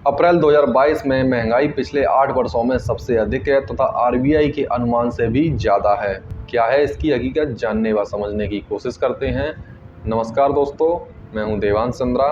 अप्रैल 2022 में महंगाई पिछले 8 वर्षों में सबसे अधिक है तथा आरबीआई के अनुमान से भी ज़्यादा है। क्या है इसकी हकीकत, जानने व समझने की कोशिश करते हैं। नमस्कार दोस्तों, मैं हूं देवांश चंद्रा।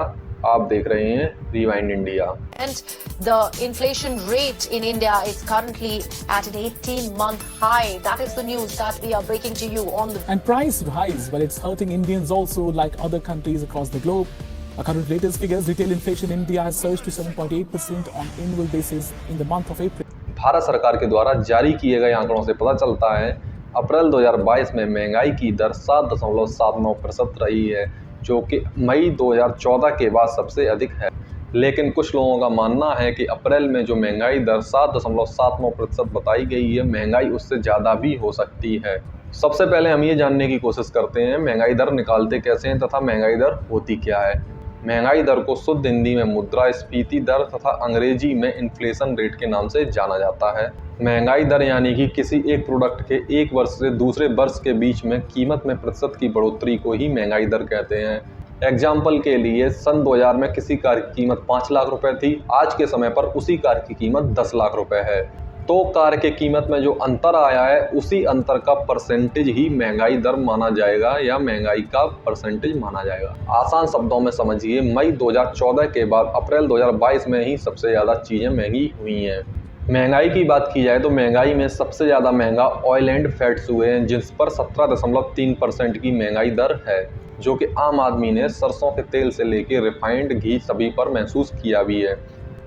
आप देख रहे हैं rewind India. And the inflation rate in India is currently at an 18-month high. That is the news that we are breaking to you on the. And price rise, well, it's hurting Indians also, like other countries across the globe. According to latest figures, retail inflation in India has surged to 7.8% on annual basis in the month of April. Bharat सरकार के द्वारा जारी किए गए आंकड़ों से पता चलता है अप्रैल 2022 में महंगाई की दर 7.79% रही है, जो कि मई 2014 के बाद सबसे अधिक है। लेकिन कुछ लोगों का मानना है कि अप्रैल में जो महंगाई दर 7.79% बताई गई है, महंगाई उससे ज़्यादा भी हो सकती है। सबसे पहले हम ये जानने की कोशिश करते हैं महंगाई दर निकालते कैसे हैं तथा महंगाई दर होती क्या है। महंगाई दर को शुद्ध हिंदी में मुद्रास्फीति दर तथा अंग्रेजी में इन्फ्लेशन रेट के नाम से जाना जाता है। महंगाई दर यानी कि किसी एक प्रोडक्ट के एक वर्ष से दूसरे वर्ष के बीच में कीमत में प्रतिशत की बढ़ोतरी को ही महंगाई दर कहते हैं। एग्जाम्पल के लिए सन 2000 में किसी कार की कीमत 5 लाख रुपए थी, आज के समय पर उसी कार की कीमत 10 लाख रुपए है। तो कार के कीमत में जो अंतर आया है, उसी अंतर का परसेंटेज ही महंगाई दर माना जाएगा या महंगाई का परसेंटेज माना जाएगा। आसान शब्दों में समझिए, मई 2014 के बाद अप्रैल 2022 में ही सबसे ज़्यादा चीज़ें महंगी हुई हैं। महंगाई की बात की जाए तो महंगाई में सबसे ज़्यादा महंगा ऑयल एंड फैट्स हुए हैं, जिस पर 17.3% की महंगाई दर है, जो कि आम आदमी ने सरसों के तेल से लेकर रिफाइंड घी सभी पर महसूस किया भी है।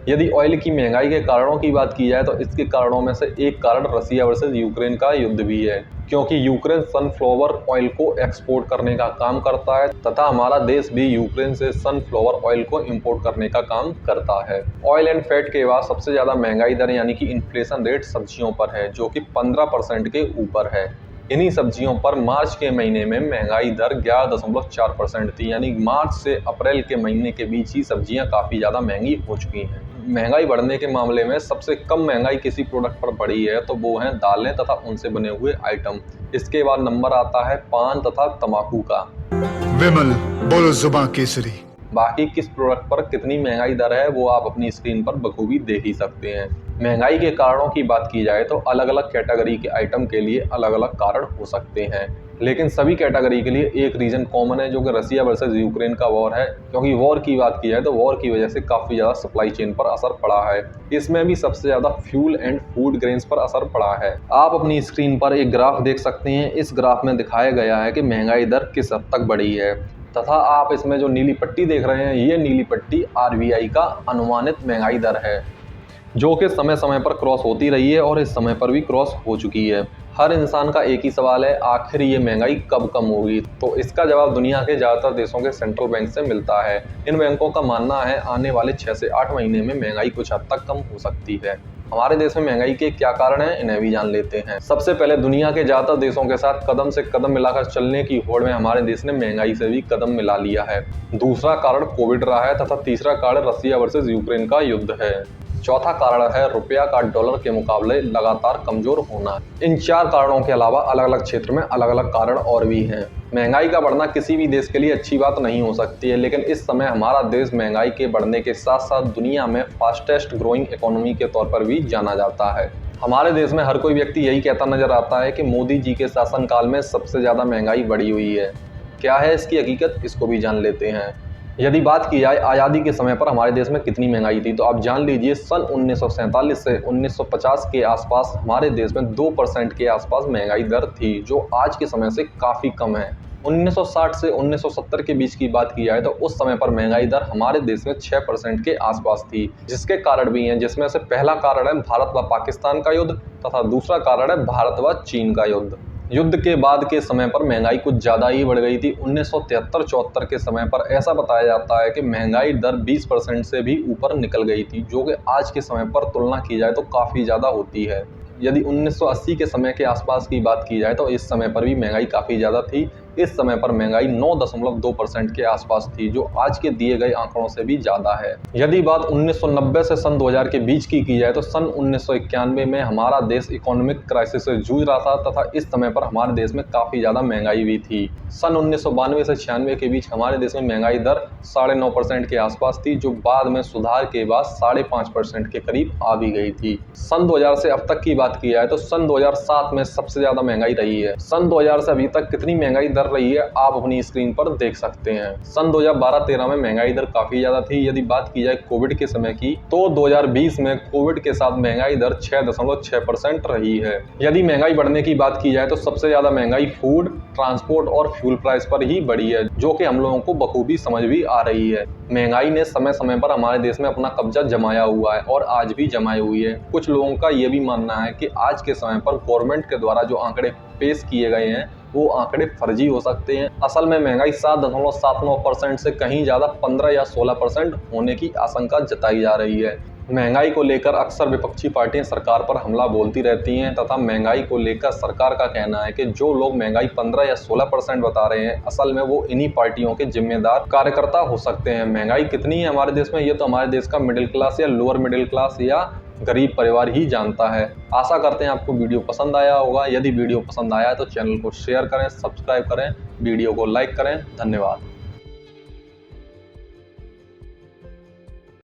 यदि ऑयल की महंगाई के कारणों की बात की जाए तो इसके कारणों में से एक कारण रसिया वर्सेस यूक्रेन का युद्ध भी है, क्योंकि यूक्रेन सनफ्लावर ऑयल को एक्सपोर्ट करने का काम करता है तथा हमारा देश भी यूक्रेन से सनफ्लावर ऑयल को इंपोर्ट करने का काम करता है। ऑयल एंड फैट के बाद सबसे ज़्यादा महंगाई दर यानी कि इन्फ्लेशन रेट सब्जियों पर है, जो कि 15% के ऊपर है। इन्हीं सब्जियों पर मार्च के महीने में महंगाई दर 11.4% थी, यानी मार्च से अप्रैल के महीने के बीच ही सब्जियां काफ़ी ज़्यादा महंगी हो चुकी हैं। महंगाई बढ़ने के मामले में सबसे कम महंगाई किसी प्रोडक्ट पर बढ़ी है तो वो हैं दालें तथा उनसे बने हुए आइटम। इसके बाद नंबर आता है पान तथा तंबाकू का। विमल बोलो जुबां केसरी। बाकी किस प्रोडक्ट पर कितनी महंगाई दर है वो आप अपनी स्क्रीन पर बखूबी देख ही सकते हैं। महंगाई के कारणों की बात की जाए तो अलग अलग कैटेगरी के आइटम के लिए अलग अलग कारण हो सकते हैं, लेकिन सभी कैटेगरी के लिए एक रीजन कॉमन है, जो कि रसिया वर्सेस यूक्रेन का वॉर है। क्योंकि वॉर की बात की जाए तो वॉर की वजह से काफ़ी ज़्यादा सप्लाई चेन पर असर पड़ा है। इसमें भी सबसे ज़्यादा फ्यूल एंड फूड ग्रेन्स पर असर पड़ा है। आप अपनी स्क्रीन पर एक ग्राफ देख सकते हैं। इस ग्राफ में दिखाया गया है कि महंगाई दर किस हद तक बढ़ी है तथा आप इसमें जो नीली पट्टी देख रहे हैं, ये नीली पट्टी आरबीआई का अनुमानित महंगाई दर है, जो कि समय समय पर क्रॉस होती रही है और इस समय पर भी क्रॉस हो चुकी है। हर इंसान का एक ही सवाल है, आखिर ये महंगाई कब कम होगी। तो इसका जवाब दुनिया के ज़्यादातर देशों के सेंट्रल बैंक से मिलता है। इन बैंकों का मानना है आने वाले 6 से 8 महीने में महंगाई कुछ हद तक कम हो सकती है। हमारे देश में महंगाई के क्या कारण हैं, इन्हें भी जान लेते हैं। सबसे पहले दुनिया के ज़्यादातर देशों के साथ कदम से कदम मिलाकर चलने की होड़ में हमारे देश ने महंगाई से भी कदम मिला लिया है। दूसरा कारण कोविड रहा है तथा तीसरा कारण रसिया वर्सेस यूक्रेन का युद्ध है। चौथा कारण है रुपया का डॉलर के मुकाबले लगातार कमजोर होना। इन 4 कारणों के अलावा अलग अलग क्षेत्र में अलग अलग कारण और भी हैं। महंगाई का बढ़ना किसी भी देश के लिए अच्छी बात नहीं हो सकती है, लेकिन इस समय हमारा देश महंगाई के बढ़ने के साथ साथ दुनिया में फास्टेस्ट ग्रोइंग इकोनॉमी के तौर पर भी जाना जाता है। हमारे देश में हर कोई व्यक्ति यही कहता नजर आता है कि मोदी जी के शासनकाल में सबसे ज़्यादा महंगाई बढ़ी हुई है। क्या है इसकी हकीकत, इसको भी जान लेते हैं। यदि बात की जाए आज़ादी के समय पर हमारे देश में कितनी महंगाई थी, तो आप जान लीजिए सन 1947 से 1950 के आसपास हमारे देश में 2% के आसपास महंगाई दर थी, जो आज के समय से काफ़ी कम है। 1960 से 1970 के बीच की बात की जाए तो उस समय पर महंगाई दर हमारे देश में 6% के आसपास थी, जिसके कारण भी हैं, जिसमें से पहला कारण है भारत व पाकिस्तान का युद्ध तथा दूसरा कारण है भारत व चीन का युद्ध। युद्ध के बाद के समय पर महंगाई कुछ ज़्यादा ही बढ़ गई थी। 1973-74 के समय पर ऐसा बताया जाता है कि महंगाई दर 20% से भी ऊपर निकल गई थी, जो कि आज के समय पर तुलना की जाए तो काफ़ी ज़्यादा होती है। यदि 1980 के समय के आसपास की बात की जाए तो इस समय पर भी महंगाई काफ़ी ज़्यादा थी, इस समय पर महंगाई 9.2% के आसपास थी, जो आज के दिए गए आंकड़ों से भी ज्यादा है। यदि बात 1990 से सन 2000 के बीच की जाए तो सन 1991 में हमारा देश इकोनॉमिक क्राइसिस से जूझ रहा था तथा इस समय पर हमारे देश में काफी ज्यादा महंगाई भी थी। सन 1992 से 96 के बीच हमारे देश में महंगाई दर 9.5% के आसपास थी, जो बाद में सुधार के बाद 5.5% के करीब आ भी गई थी। सन 2000 से अब तक की बात की जाए तो सन 2007 में सबसे ज्यादा महंगाई रही है। सन 2000 से अभी तक कितनी महंगाई दर रही है आप अपनी स्क्रीन पर देख सकते हैं। सन 2012-13 में महंगाई दर काफी ज्यादा थी। यदि बात की जाए कोविड के समय की तो 2020 में कोविड के साथ महंगाई दर 6.6% रही है। यदि महंगाई बढ़ने की बात की जाए तो सबसे ज्यादा महंगाई फूड, ट्रांसपोर्ट और फ्यूल प्राइस पर ही बढ़ी है, जो कि हम लोगों को बखूबी समझ भी आ रही है। महंगाई ने समय समय पर हमारे देश में अपना कब्जा जमाया हुआ है और आज भी जमाई हुई है। कुछ लोगों का ये भी मानना है कि आज के समय पर गवर्नमेंट के द्वारा जो आंकड़े पेश किए गए हैं वो आंकड़े फर्जी हो सकते हैं। असल में महंगाई 7.79% से कहीं ज्यादा 15 या 16% होने की आशंका जताई जा रही है। महंगाई को लेकर अक्सर विपक्षी पार्टियां सरकार पर हमला बोलती रहती हैं तथा महंगाई को लेकर सरकार का कहना है कि जो लोग महंगाई 15 या 16% बता रहे हैं असल में वो इन्हीं पार्टियों के जिम्मेदार कार्यकर्ता हो सकते हैं। महंगाई कितनी है हमारे देश में ये तो हमारे देश का मिडिल क्लास या लोअर मिडिल क्लास या गरीब परिवार ही जानता है। आशा करते हैं आपको वीडियो पसंद आया होगा। यदि वीडियो पसंद आया तो चैनल को शेयर करें, सब्सक्राइब करें, वीडियो को लाइक करें। धन्यवाद।